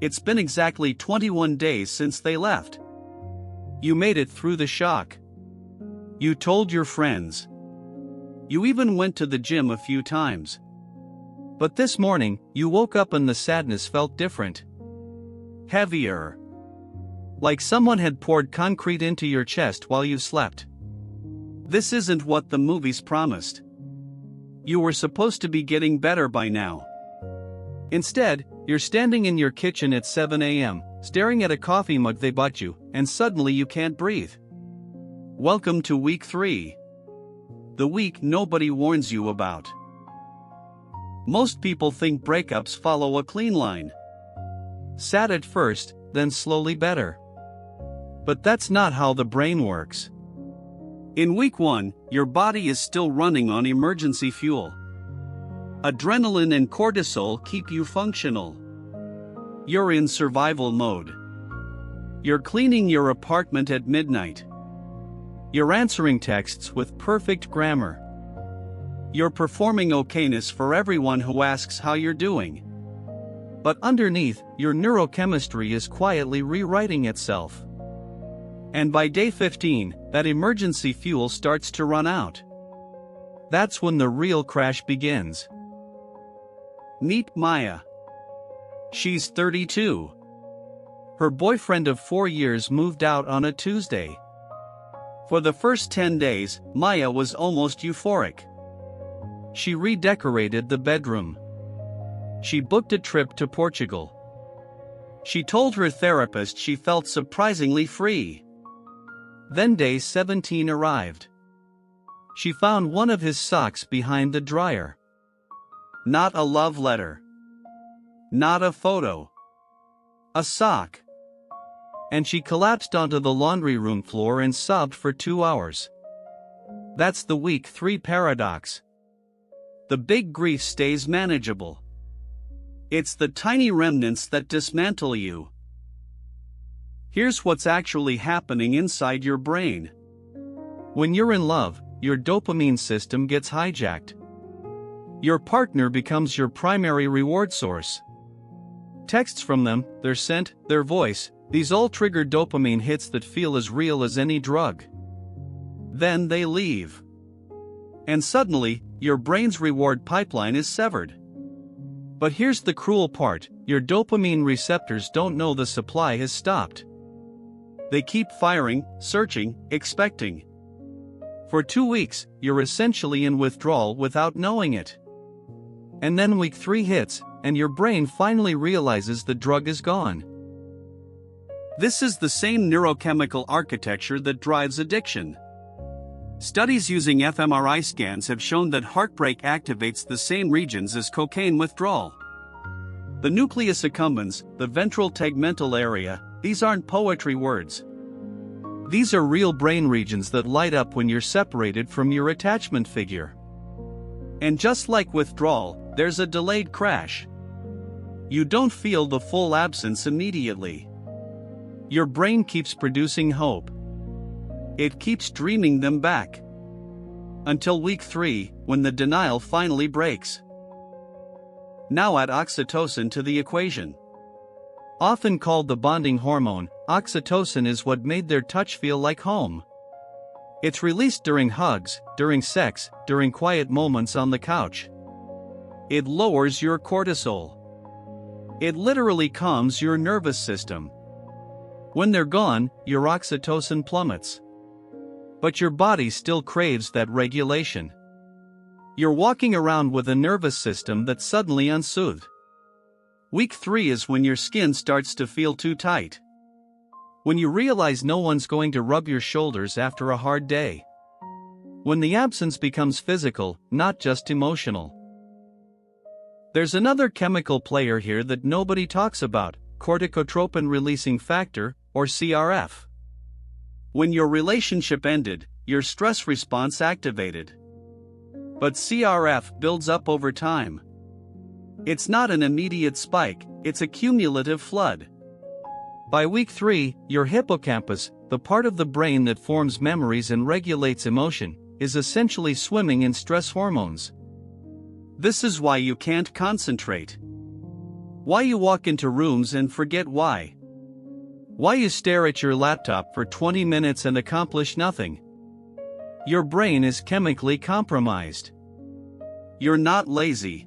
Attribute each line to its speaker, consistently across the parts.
Speaker 1: It's been exactly 21 days since they left. You made it through the shock. You told your friends. You even went to the gym a few times. But this morning, you woke up and the sadness felt different. Heavier. Like someone had poured concrete into your chest while you slept. This isn't what the movies promised. You were supposed to be getting better by now. Instead, you're standing in your kitchen at 7 a.m., staring at a coffee mug they bought you, and suddenly you can't breathe. Welcome to week 3. The week nobody warns you about. Most people think breakups follow a clean line. Sad at first, then slowly better. But that's not how the brain works. In week 1, your body is still running on emergency fuel. Adrenaline and cortisol keep you functional. You're in survival mode. You're cleaning your apartment at midnight. You're answering texts with perfect grammar. You're performing okayness for everyone who asks how you're doing. But underneath, your neurochemistry is quietly rewriting itself. And by day 15, that emergency fuel starts to run out. That's when the real crash begins. Meet Maya. She's 32. Her boyfriend of 4 years moved out on a Tuesday. For the first 10 days, Maya was almost euphoric. She redecorated the bedroom. She booked a trip to Portugal. She told her therapist she felt surprisingly free. Then day 17 arrived. She found one of his socks behind the dryer. Not a love letter. Not a photo. A sock. And she collapsed onto the laundry room floor and sobbed for 2 hours. That's the week 3 paradox. The big grief stays manageable. It's the tiny remnants that dismantle you. Here's what's actually happening inside your brain. When you're in love, your dopamine system gets hijacked. Your partner becomes your primary reward source. Texts from them, their scent, their voice, these all trigger dopamine hits that feel as real as any drug. Then they leave. And suddenly, your brain's reward pipeline is severed. But here's the cruel part, your dopamine receptors don't know the supply has stopped. They keep firing, searching, expecting. For 2 weeks, you're essentially in withdrawal without knowing it. And then week 3 hits, and your brain finally realizes the drug is gone. This is the same neurochemical architecture that drives addiction. Studies using fMRI scans have shown that heartbreak activates the same regions as cocaine withdrawal. The nucleus accumbens, the ventral tegmental area, these aren't poetry words. These are real brain regions that light up when you're separated from your attachment figure. And just like withdrawal, there's a delayed crash. You don't feel the full absence immediately. Your brain keeps producing hope. It keeps dreaming them back. Until week 3, when the denial finally breaks. Now add oxytocin to the equation. Often called the bonding hormone, oxytocin is what made their touch feel like home. It's released during hugs, during sex, during quiet moments on the couch. It lowers your cortisol. It literally calms your nervous system. When they're gone, your oxytocin plummets. But your body still craves that regulation. You're walking around with a nervous system that's suddenly unsoothed. Week 3 is when your skin starts to feel too tight. When you realize no one's going to rub your shoulders after a hard day. When the absence becomes physical, not just emotional. There's another chemical player here that nobody talks about, corticotropin releasing factor, or CRF. When your relationship ended, your stress response activated. But CRF builds up over time. It's not an immediate spike, it's a cumulative flood. By week 3, your hippocampus, the part of the brain that forms memories and regulates emotion, is essentially swimming in stress hormones. This is why you can't concentrate. Why you walk into rooms and forget why. Why you stare at your laptop for 20 minutes and accomplish nothing. Your brain is chemically compromised. You're not lazy.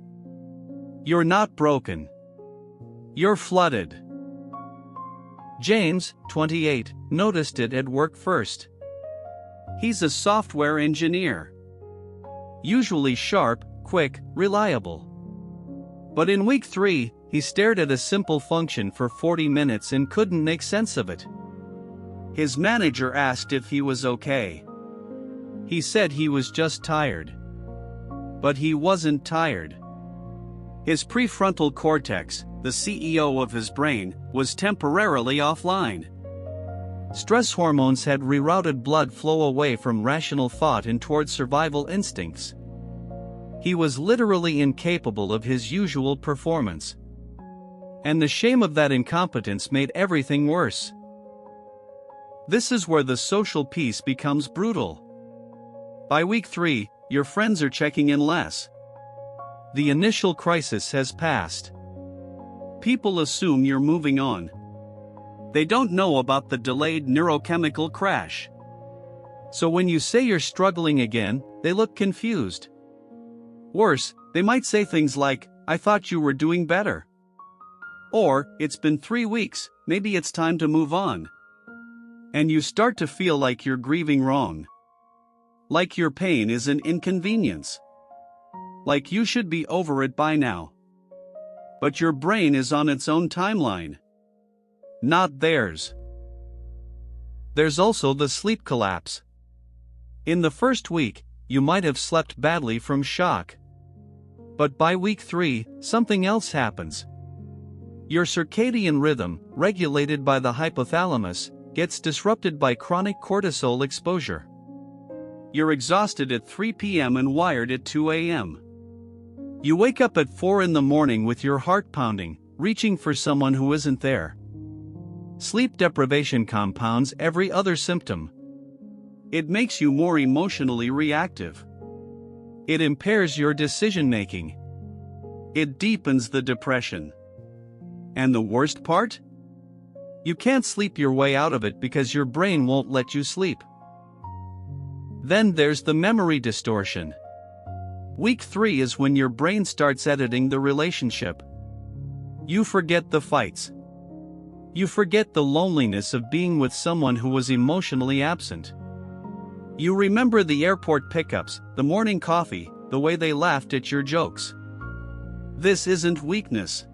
Speaker 1: You're not broken. You're flooded. James, 28, noticed it at work first. He's a software engineer. Usually sharp, quick, reliable. But in week 3, he stared at a simple function for 40 minutes and couldn't make sense of it. His manager asked if he was okay. He said he was just tired. But he wasn't tired. His prefrontal cortex, the CEO of his brain, was temporarily offline. Stress hormones had rerouted blood flow away from rational thought and toward survival instincts. He was literally incapable of his usual performance. And the shame of that incompetence made everything worse. This is where the social piece becomes brutal. By week 3, your friends are checking in less. The initial crisis has passed. People assume you're moving on. They don't know about the delayed neurochemical crash. So when you say you're struggling again, they look confused. Worse, they might say things like, "I thought you were doing better." Or, "It's been 3 weeks, maybe it's time to move on." And you start to feel like you're grieving wrong. Like your pain is an inconvenience. Like you should be over it by now. But your brain is on its own timeline. Not theirs. There's also the sleep collapse. In the first week, you might have slept badly from shock. But by week 3, something else happens. Your circadian rhythm, regulated by the hypothalamus, gets disrupted by chronic cortisol exposure. You're exhausted at 3 p.m. and wired at 2 a.m. You wake up at 4 in the morning with your heart pounding, reaching for someone who isn't there. Sleep deprivation compounds every other symptom. It makes you more emotionally reactive. It impairs your decision-making. It deepens the depression. And the worst part? You can't sleep your way out of it because your brain won't let you sleep. Then there's the memory distortion. Week 3 is when your brain starts editing the relationship. You forget the fights. You forget the loneliness of being with someone who was emotionally absent. You remember the airport pickups, the morning coffee, the way they laughed at your jokes. This isn't weakness.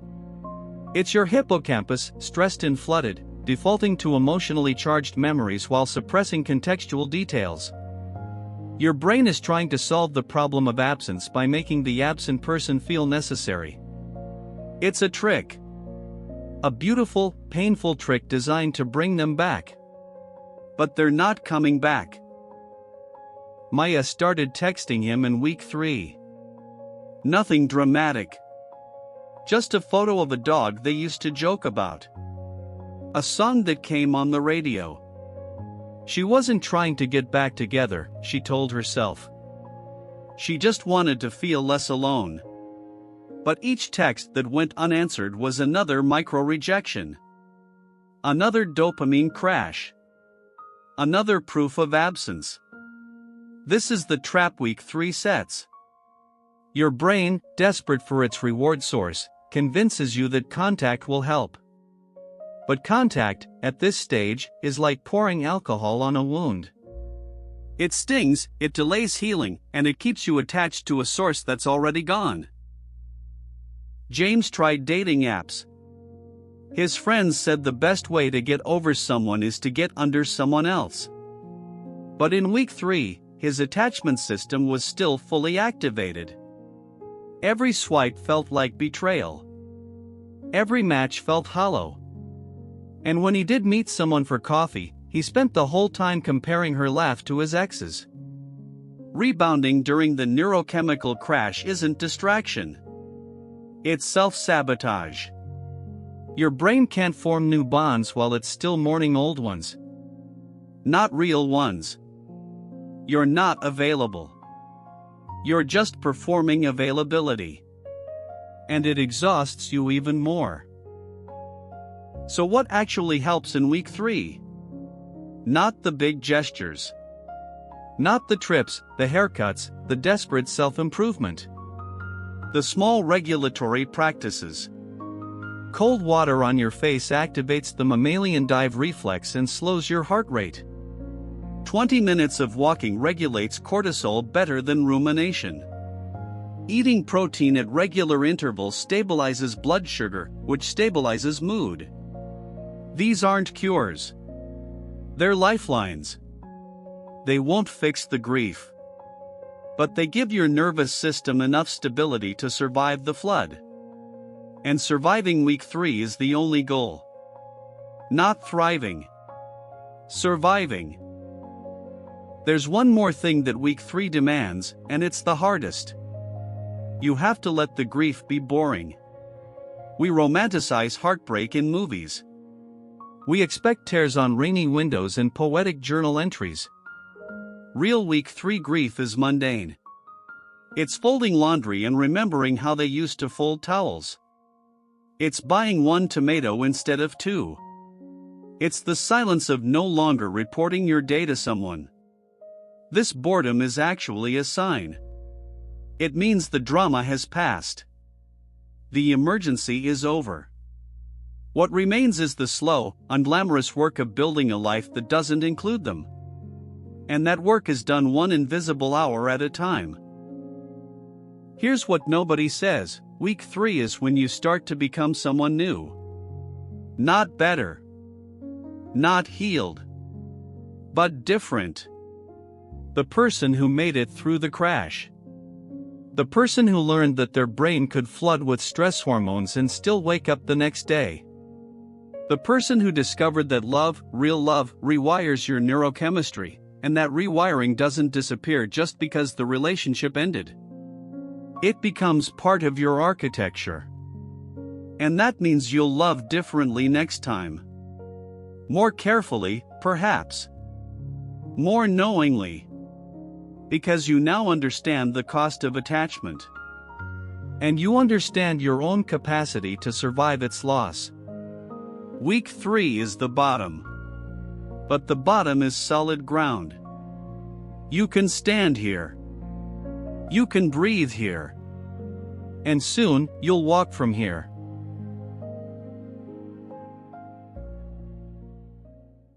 Speaker 1: It's your hippocampus, stressed and flooded, defaulting to emotionally charged memories while suppressing contextual details. Your brain is trying to solve the problem of absence by making the absent person feel necessary. It's a trick. A beautiful, painful trick designed to bring them back. But they're not coming back. Maya started texting him in week 3. Nothing dramatic. Just a photo of a dog they used to joke about. A song that came on the radio. She wasn't trying to get back together, she told herself. She just wanted to feel less alone. But each text that went unanswered was another micro-rejection. Another dopamine crash. Another proof of absence. This is the trap week 3 sets. Your brain, desperate for its reward source, convinces you that contact will help. But contact, at this stage, is like pouring alcohol on a wound. It stings, it delays healing, and it keeps you attached to a source that's already gone. James tried dating apps. His friends said the best way to get over someone is to get under someone else. But in week 3, his attachment system was still fully activated. Every swipe felt like betrayal. Every match felt hollow. And when he did meet someone for coffee, he spent the whole time comparing her laugh to his ex's. Rebounding during the neurochemical crash isn't distraction. It's self-sabotage. Your brain can't form new bonds while it's still mourning old ones. Not real ones. You're not available. You're just performing availability. and it exhausts you even more. So what actually helps in week 3? Not the big gestures. Not the trips, the haircuts, the desperate self-improvement. The small regulatory practices. Cold water on your face activates the mammalian dive reflex and slows your heart rate. 20 minutes of walking regulates cortisol better than rumination. Eating protein at regular intervals stabilizes blood sugar, which stabilizes mood. These aren't cures. They're lifelines. They won't fix the grief. But they give your nervous system enough stability to survive the flood. And surviving week 3 is the only goal. Not thriving. Surviving. There's one more thing that week 3 demands, and it's the hardest. You have to let the grief be boring. We romanticize heartbreak in movies. We expect tears on rainy windows and poetic journal entries. Real week 3 grief is mundane. It's folding laundry and remembering how they used to fold towels. It's buying 1 tomato instead of 2. It's the silence of no longer reporting your day to someone. This boredom is actually a sign. It means the drama has passed. The emergency is over. What remains is the slow, unglamorous work of building a life that doesn't include them. And that work is done 1 invisible hour at a time. Here's what nobody says: week 3 is when you start to become someone new. Not better. Not healed. But different. The person who made it through the crash. The person who learned that their brain could flood with stress hormones and still wake up the next day. The person who discovered that love, real love, rewires your neurochemistry, and that rewiring doesn't disappear just because the relationship ended. It becomes part of your architecture. And that means you'll love differently next time. More carefully, perhaps. More knowingly. Because you now understand the cost of attachment. And you understand your own capacity to survive its loss. Week 3 is the bottom. But the bottom is solid ground. You can stand here. You can breathe here. And soon, you'll walk from here.